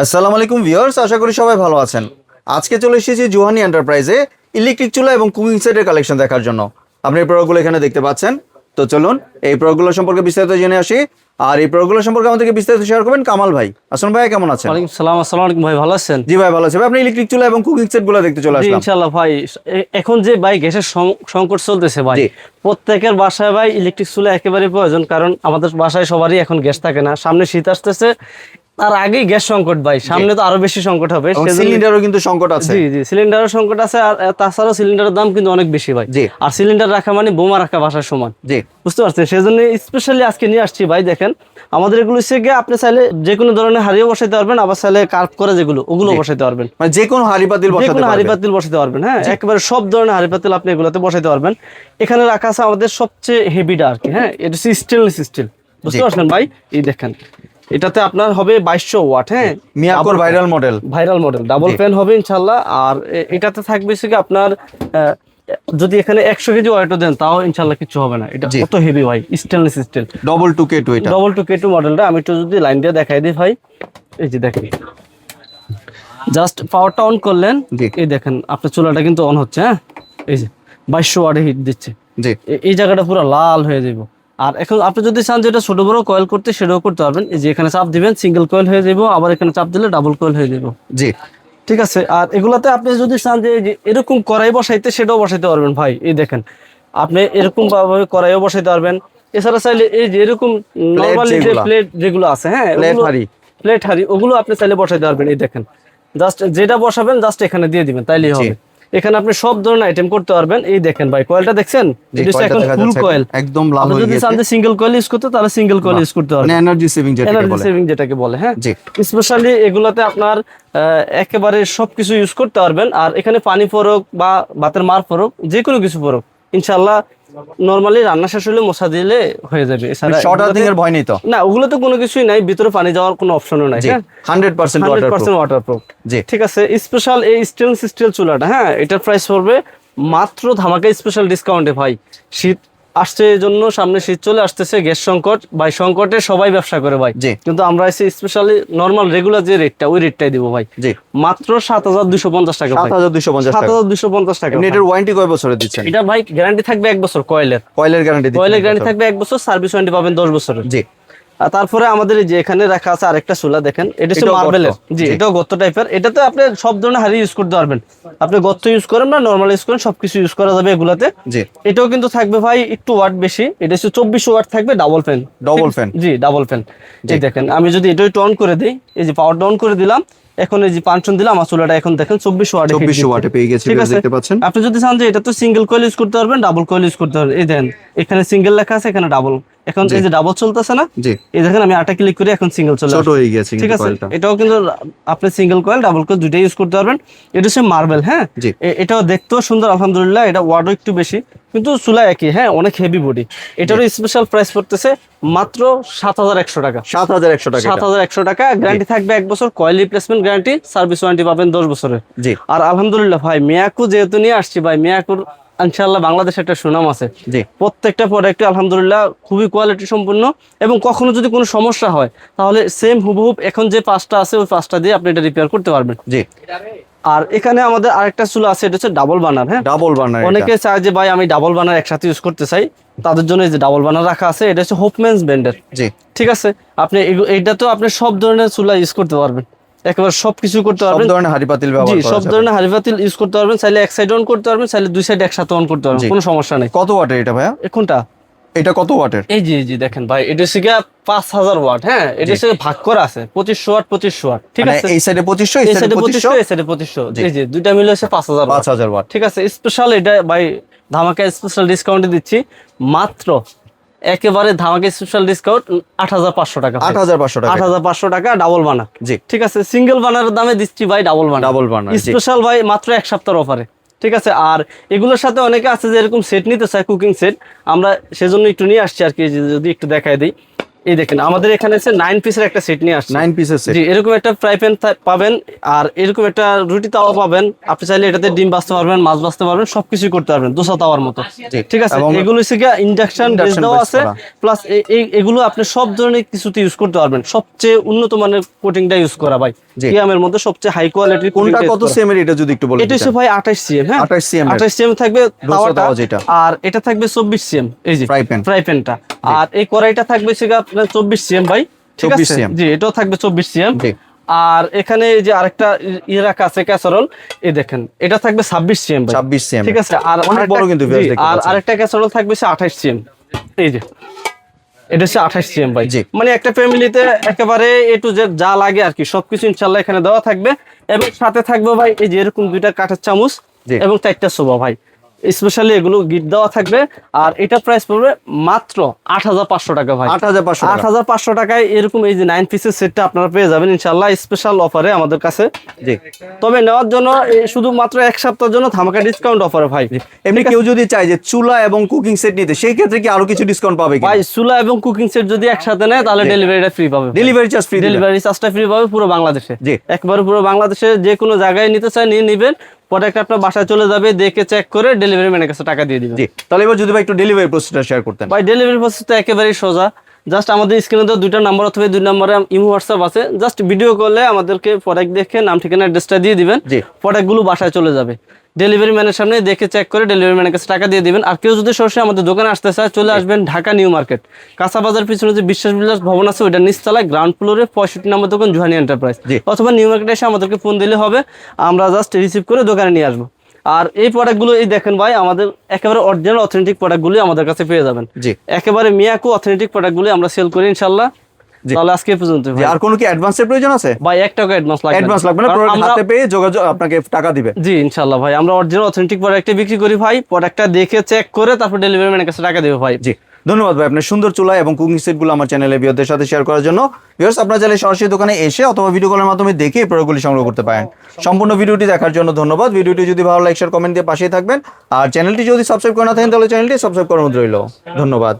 আসসালামু আলাইকুম ভিউয়ার্স, আশা করি সবাই ভালো আছেন। আজকে চলে এসেছি জুহানি এন্টারপ্রাইজে ইলেকট্রিক চুলা এবং কুকিং সেটের কালেকশন দেখার জন্য। আপনি এই প্রোডাক্টগুলো এখানে দেখতে পাচ্ছেন। তো চলুন এই প্রোডাক্টগুলো সম্পর্কে বিস্তারিত জেনে আসি। আর এই প্রোডাক্টগুলো সম্পর্কে আমাদেরকে বিস্তারিত শেয়ার করবেন কামাল ভাই। আসসালামু ভাই, কেমন আছেন? ওয়ালাইকুম সালাম। আসসালামু আলাইকুম ভাই, ভালো আছেন? জি ভাই, ভালো আছি ভাই। আপনি ইলেকট্রিক চুলা এবং কুকিং সেটগুলো দেখতে চলে আসলাম। ইনশাআল্লাহ ভাই, এখন যে ভাই গ্যাসের সংকট চলতেছে ভাই, প্রত্যেকের বাসায় ভাই ইলেকট্রিক চুলা একেবারে প্রয়োজন। কারণ আমাদের বাসায় সবারই এখন গ্যাস থাকে না, সামনে শীত আসতেছে, তার আগেই গ্যাস সংকট ভাই, সামনে তো আরো বেশি সংকট হবে। সিলিন্ডারও কিন্তু সংকট আছে। জি জি, সিলিন্ডারের সংকট আছে। আর তাছাড়াও সিলিন্ডারের দাম কিন্তু অনেক বেশি ভাই। আর সিলিন্ডার রাখা মানে বোমা রাখা বাসার সমান। জি, বুঝতে পারছেন, সেজন্য স্পেশালি আজকে নিয়ে আসছি ভাই। দেখেন আমাদের এগুলো হচ্ছে গিয়ে আপনি চাইলে যে কোনো ধরনের হাড়িও বসাইতে পারবেন, আবার চাইলে কার্ভ করে যেগুলো ওগুলো বসাইতে পারবেন, মানে যে কোনো হাড়ি পাতিল বসাতে পারবেন। হ্যাঁ, একেবারে সব ধরনের হাড়ি পাতিল আপনি এগুলোতে বসাইতে পারবেন। এখানে রাখা আছে আমাদের সবচেয়ে হেভিটা আর কি। হ্যাঁ, এটা হচ্ছে স্টেনলেস স্টিল। বুঝতে পারছেন ভাই? এই দেখেন, এটাতে আপনার হবে 2200 ওয়াট। হ্যাঁ, মিয়াকোর ভাইরাল মডেল ডাবল ফ্যান হবে ইনশাআল্লাহ। আর এটাতে থাকবে কি আপনার যদি এখানে 100 কেজি ওয়েটও দেন তাও ইনশাআল্লাহ কিছু হবে না। এটা কত হেভি ভাই, স্টেনলেস স্টিল। ডবল 2K2 এটা। ডবল 2K2 মডেলটা আমি একটু যদি লাইন দিয়ে দেখাই দিই ভাই। এই যে দেখেন, জাস্ট পাওয়ারটা অন করলেন, এই দেখেন আপনার চুলাটা কিন্তু অন হচ্ছে। হ্যাঁ, এই যে 2200 ওয়াটে হিট দিচ্ছে। জি, এই জায়গাটা পুরো লাল হয়ে যাবে। আর এখন আপনি যদি চান যে এটা ছোট বড় কয়েল করতে, সেটাও করতে পারবেন। এই যে এখানে চাপ দিবেন, সিঙ্গেল কয়েল হয়ে যাবে, আবার এখানে চাপ দিলে ডাবল কয়েল হয়ে যাবে। জি, ঠিক আছে। আর এগুলাতে আপনি যদি চান যে এরকম কড়াই বসাইতে, সেটাও বসাইতে পারবেন ভাই। এই দেখেন, আপনি এরকম ভাবে কড়াইও বসাইতে পারবেন। এছাড়া চাইলে এই যে এরকম নরমালি যে প্লেট যেগুলো আছে, হ্যাঁ, প্লেট হাড়ি ওগুলো আপনি চাইলে বসাইতে পারবেন। এই দেখেন, জাস্ট যেটা বসাবেন জাস্ট এখানে দিয়ে দিবেন, তাইলেই হবে। এখানে আপনি সব ধরনের আইটেম করতে পারবেন। এই দেখেন ভাই, কয়েলটা দেখছেন? এটা এখন ফুল কয়েল, একদম লাল হয়ে গেছে। যদি চান যে সিঙ্গেল কয়েল ইউজ করতে, তাহলে সিঙ্গেল কয়েল ইউজ করতে পারবেন, এনার্জি সেভিং যেটাকে বলে। হ্যাঁ, স্পেশালি এগুলাতে আপনার একেবারে সবকিছু ইউজ করতে পারবেন। আর এখানে পানি ফোরক বা ভাতের মার ফোরক, যে কোনো কিছু ফোরক ইনশাআল্লাহ নরমালি রান্না শেষ হলে মশা দিলে হয়ে যাবে। শর্টার ভয় নেই তো? না, ওগুলো তো কোনো কিছুই নাই, ভিতরে পানি যাওয়ার কোনো অপশনও নাই। 100% ওয়াটারপ্রুফ। জি, ঠিক আছে। স্পেশাল এই স্টেনলেস স্টিল চুলাটা, হ্যাঁ, এটার প্রাইস পড়বে মাত্র ধামাকা স্পেশাল ডিসকাউন্টে ভাই। শীত আসছে, এই জন্য সামনে শীত চলে আসতেছে, গ্যাস সংকট ভাই, সংকটে সবাই ব্যবসা করে ভাই। কিন্তু আমরা এসে স্পেশালি নরমাল রেগুলার যে রেটটা, ওই রেটটাই দিব ভাই। মাত্র 7250 টাকা। 7250 টাকা। এটার ওয়ারেন্টি কয় বছরের দিচ্ছেন? এটা ভাই গ্যারান্টি থাকবে 1 বছর। কয়েলের গ্যারান্টি থাকবে 1 বছর, সার্ভিস ওয়ারেন্টি পাবেন 10 বছরের। জি। আর তারপরে আমাদের এই যে এখানে রাখা আছে আরেকটা চুলা, দেখেন এটা হচ্ছে মার্বেলের। জি, এটাও গর্ত টাইপের। এটাতে আপনি সব ধরনের হাড়ি ইউজ করতে পারবেন। আপনি গর্ত ইউজ করেন না নরমাল ইউজ করেন, সবকিছু ইউজ করা যাবে এগুলাতে। এটাও কিন্তু থাকবে ভাই একটু ওয়াট বেশি, এটা হচ্ছে 2400 ওয়াট থাকবে, ডাবল ফ্যান। জি, ডাবল ফ্যান। এই দেখেন, আমি যদি এটাও একটু অন করে দিই, এই যে পাওয়ার অন করে দিলাম, এখন এই যে পাঁচশন দিলাম, আমার চুলাটা এখন দেখেন 2400 ওয়াটে পেয়ে গেছে। দেখতে পাচ্ছেন? আপনি যদি চান যে এটা তো সিঙ্গেল কয়েল ইউজ করতে পারবেন, ডাবল কয়েল ইউজ করতে পারবেন। এই দেখেন, এখানে সিঙ্গেল লেখা আছে, এখানে ডাবল। এখন এই যে ডাবল চলতেছে না, এই দেখেন আমি আটা ক্লিক করে এখন সিঙ্গেল চলে আসছে, ছোট হয়ে গেছে। ঠিক আছে, এটাও কিন্তু আপনি সিঙ্গেল কয়েল ডাবল কয়েল দুইটাই ইউজ করতে পারবেন। এটা হচ্ছে মার্বেল। হ্যাঁ, এটাও দেখতেও সুন্দর আলহামদুলিল্লাহ। এটা ওয়াটও একটু বেশি, কিন্তু চুলা একই। হ্যাঁ, অনেক হেভি বডি। এটারও স্পেশাল প্রাইস পড়তেছে মাত্র 7100 টাকা। 7100 টাকা। গ্যারান্টি থাকবে 1 বছর, coil replacement guarantee, service warranty পাবেন 10 বছরের। আর আলহামদুলিল্লাহ ভাই, মিয়াকো যেহেতু নিয়ে আসছি ভাই, মিয়াকোর ইনশাআল্লাহ বাংলাদেশে একটা সুনাম আছে। প্রত্যেকটা প্রোডাক্ট আলহামদুলিল্লাহ খুবই কোয়ালিটি সম্পূর্ণ, এবং কখনো যদি কোনো সমস্যা হয় তাহলে সেম হুবহুব এখন যে 5টা আছে ওই 5টা দিয়ে আপনি এটা রিপেয়ার করতে পারবেন। আর এখানে আমাদের আরেকটা চুলা আছে, এটা হচ্ছে ডাবল বার্নার। হ্যাঁ, ডাবল বার্নার। অনেকে চায় যে ভাই আমি ডাবল বার্নার একসাথে ইউজ করতে চাই, তাদের জন্য এই যে ডাবল বার্নার রাখা আছে। এটা হচ্ছে হোপম্যানস ব্র্যান্ডের। ঠিক আছে, আপনি এইটা তো আপনি সব ধরনের চুলা ইউজ করতে পারবেন, একেবারে সবকিছু করতে পারবেন। সব ধরনের হাড়ি পাতিল ইউজ করতে পারবেন। চাইলে এক সাইড অন করতে পারবেন, চাইলে দুই সাইড একসাথে অন করতে পারবেন, কোনো সমস্যা নেই। কত ওয়াটের এটা ভাইয়া? কোনটা? এটা কত ওয়াটের? এই জি দেখেন ভাই, এটা হচ্ছে 5000 ওয়াট। হ্যাঁ, এটা হচ্ছে ভাগ করা আছে 2500 ওয়াট 2500 ওয়াট। ঠিক আছে, এই সাইডে 2500, এই সাইডে 2500, এই সাইডে 2500। এই যে দুইটা মিলে হচ্ছে 5000 ওয়াট। ঠিক আছে, স্পেশাল এটা ভাই ধামাকা স্পেশাল ডিসকাউন্টে দিচ্ছি মাত্র, একেবারে ধামাকা স্পেশাল ডিসকাউন্ট 8500 টাকা। 8500 টাকা ডাবল বার্নার। জি, ঠিক আছে। সিঙ্গেল বার্নারের দামে দিচ্ছি ভাই ডাবল বার্নার স্পেশাল ভাই, মাত্র 1 সপ্তাহের অফারে। ঠিক আছে। আর এগুলোর সাথে অনেকে আছে যে এরকম সেট নিতে চায়, কুকিং সেট, আমরা সেজন্য একটু নিয়ে আসছি আর কি। যদি একটু দেখায় দিই, এই দেখেন আমাদের এখানে আছে 9 পিসের একটা সেট নিয়ে আসছে। 9 পিসের সেট। জি, এরকম একটা ফ্রাই প্যান পাবেন, আর এরকম একটা রুটি তাওয়া পাবেন। আপনি চাইলে এটাতে ডিম ভাজতে পারবেন, মাছ ভাজতে পারবেন, সবকিছু করতে পারবেন দোসা তাওয়ার মতো। ঠিক আছে, এগুলো হচ্ছে ইন্ডাকশন বেস দেওয়া আছে, প্লাস এগুলো আপনি সব ধরনের কিছুতে ইউজ করতে পারবেন। সবচেয়ে উন্নত মানের কোটিংটা ইউজ করা ভাই। কিয়ামের মধ্যে সবচেয়ে হাই কোয়ালিটির। কোনটা কত সিএম এর এটা যদি একটু বলেন? এটা হচ্ছে ভাই 28 সিএম। হ্যাঁ 28 সিএম 28 সিএম থাকবে তাওয়াটা, যেটা, আর এটা থাকবে 24 সিএম এই যে ফ্রাই প্যানটা, আর এই কড়াইটা থাকবে সেটা আপনার 24 সিএম ভাই, ঠিক আছে? জি এটাও থাকবে 24 সিএম। আর এখানে এই যে আরেকটা ইয়ে রাখা আছে ক্যাসারোল, এই দেখেন এটা থাকবে 26 সিএম ভাই, 26 সিএম, ঠিক আছে? আর অনেক বড় কিন্তু ভিউয়ার্স দেখতে আর পাচ্ছেন। আরেকটা ক্যাসারোল থাকবে 28 সিএম, এই যে এটা হচ্ছে 28 সিএম ভাই। মানে একটা ফ্যামিলিতে একেবারে এ টু জেড যা লাগে আর কি সবকিছু ইনশাআল্লাহ এখানে দেওয়া থাকবে। এবং সাথে থাকবে ভাই এই যে এরকম 2টা কাঠের চামচ এবং 4টা সোবা ভাই, স্পেশালি এগুলো গিফট দেওয়া থাকবে। আর এটা প্রাইস পড়বে মাত্র 8500 টাকা ভাই। 8500 টাকায় এরকম এই যে 9 পিসের সেটটা আপনারা পেয়ে যাবেন ইনশাআল্লাহ স্পেশাল অফারে আমাদের কাছে। তবে নেওয়ার জন্য শুধুমাত্র এক সপ্তাহের জন্য ধামাকা ডিসকাউন্ট অফারে ভাই। এমনি কেউ যদি চায় যে চুলা এবং কুকিং সেট নিতে, সেই ক্ষেত্রে কি আরো কিছু ডিসকাউন্ট পাবে ভাই? চুলা এবং কুকিং সেট যদি একসাথে নেয় তাহলে ডেলিভারিটা ফ্রি পাবে। ডেলিভারি চার্জটা ফ্রি পাবে পুরো বাংলাদেশে, একবারে পুরো বাংলাদেশে যে কোনো জায়গায় নিতে চায় নিয়ে নেবেন। প্রোডাক্ট আপনার বাসায় চলে যাবে, দেখে চেক করে ডেলিভারি ম্যানের কাছে টাকা দিয়ে দিবেন। তাহলে এবার যদি ভাই একটু ডেলিভারি প্রসেসটা শেয়ার করতেন। ভাই ডেলিভারি প্রসেসটা একেবারেই সোজা, জাস্ট আমাদের স্ক্রিনে তো 2টা নাম্বার অথবা 2 নম্বরে ইমো হোয়াটসঅ্যাপ আছে, জাস্ট ভিডিও কলে আমাদেরকে প্রোডাক্ট দেখে নাম ঠিকানা অ্যাড্রেসটা দিয়ে দিবেন, প্রোডাক্টগুলো বাসায় চলে যাবে। ডেলিভারি ম্যানের সামনে দেখে চেক করে ডেলিভারি ম্যানের কাছে টাকা দিয়ে দিবেন। আর কেউ যদি সরাসরি আমাদের দোকানে আসতে চায় চলে আসবেন ঢাকা নিউ মার্কেট কাঁচা বাজার পিছনে যে বিশ্বাস বিলাস ভবন আছে ওইটার নিচতলায় গ্রাউন্ড ফ্লোরে 65 নম্বর দোকান জুহানি এন্টারপ্রাইজ, অথবা নিউ মার্কেটে এসে আমাদেরকে ফোন দিলে হবে, আমরা জাস্ট রিসিভ করে দোকানে নিয়ে আসবো। আর এই প্রোডাক্টগুলো এই দেখেন ভাই আমাদের একেবারে অরিজিনাল অথেন্টিক প্রোডাক্টগুলো আমাদের কাছে পেয়ে যাবেন। একেবারে মিয়াকো অথেন্টিক প্রোডাক্টগুলো আমরা সেল করি ইনশাআল্লাহ। তাহলে আজকে পর্যন্ত ভাই। আর কোনো কি অ্যাডভান্সের প্রয়োজন আছে? ভাই 1 টাকা অ্যাডভান্স লাগবে না, প্রোডাক্ট হাতে পেয়ে যোগাযোগ আপনাকে টাকা দিবে। জি ইনশাআল্লাহ ভাই, আমরা অরিজিনাল অথেন্টিক প্রোডাক্টে বিক্রি করি ভাই, প্রোডাক্টটা দেখে চেক করে তারপর ডেলিভারি ম্যানের কাছে টাকা দেবে ভাই। জি ধন্যবাদ ভাই আপনার সুন্দর চুলা এবং কুকিং সেটগুলো আমার চ্যানেলে ভিউয়ারদের সাথে শেয়ার করার জন্য। ভিউয়ার্স আপনারা চাইলে সরাসরি দোকানে এসে অথবা ভিডিও কলের মাধ্যমে দেখে এই প্রোডাক্টগুলি সংগ্রহ করতে পারেন। সম্পূর্ণ ভিডিওটি দেখার জন্য ধন্যবাদ। ভিডিওটি যদি ভালো লাগে শেয়ার কমেন্ট দিয়ে পাশেই থাকবেন। আর চ্যানেলটি যদি সাবস্ক্রাইব করে না থাকেন তাহলে চ্যানেলটি সাবস্ক্রাইব করার অনুরোধ রইল। ধন্যবাদ।